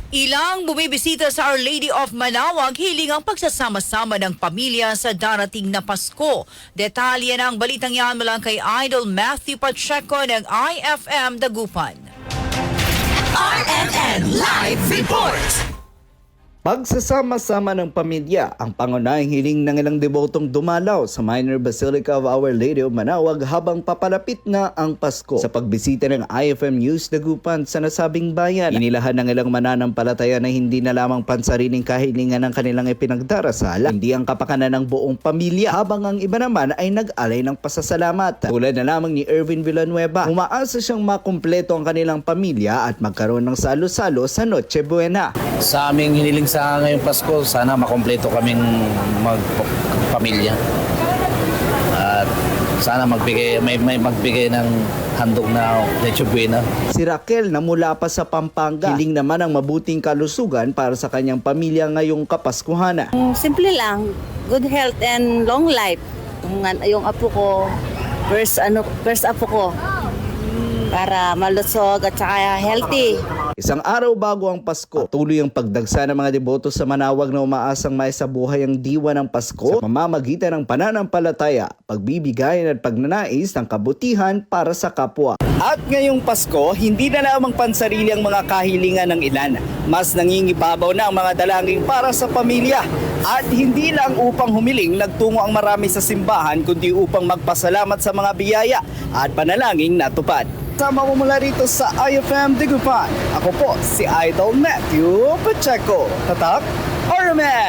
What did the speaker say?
Ilang bumibisita sa Our Lady of Manaoag hiling ang pagsasama-sama ng pamilya sa darating na Pasko. Detalye ng balitang yan mula kay Idol Matthew Pacheco ng IFM Dagupan. RMN Live Report! Pagsasama-sama ng pamilya ang pangunahing hiling ng ilang debotong dumalaw sa Minor Basilica of Our Lady of Manaoag habang papalapit na ang Pasko. Sa pagbisita ng IFM News Dagupan sa nasabing bayan, inilahan ng ilang mananampalataya na hindi na lamang pansariling kahilingan ng kanilang ipinagdarasal, hindi ang kapakanan ng buong pamilya, habang ang iba naman ay nag-alay ng pasasalamat. Tulad na lamang ni Erwin Villanueva, umaasa siyang makumpleto ang kanilang pamilya at magkaroon ng salo-salo sa Noche Buena. Sa aming hiniling sa ngayong Pasko, sana makompleto kaming magpamilya. At sana may magbigay ng handog na Noche Buena. Si Raquel na mula pa sa Pampanga, hiling naman ang mabuting kalusugan para sa kanyang pamilya ngayong Kapaskuhan. Simple lang, good health and long life. Yung apo ko, first apo ko, para malusog at saka healthy. Isang araw bago ang Pasko, tuloy ang pagdagsa ng mga deboto sa Manaoag na umaasang maisabuhay ang diwa ng Pasko sa pamamagitan ng pananampalataya, pagbibigayan at pagnanais ng kabutihan para sa kapwa. At ngayong Pasko, hindi na lamang pansarili ang mga kahilingan ng ilan. Mas nangingibabaw na ang mga dalangin para sa pamilya. At hindi lang upang humiling nagtungo ang marami sa simbahan, kundi upang magpasalamat sa mga biyaya at panalangin natupad. Sama mo mula rito sa IFM Dagupan. Ako po si Idol Matthew Pacheco. Tatak, RMN!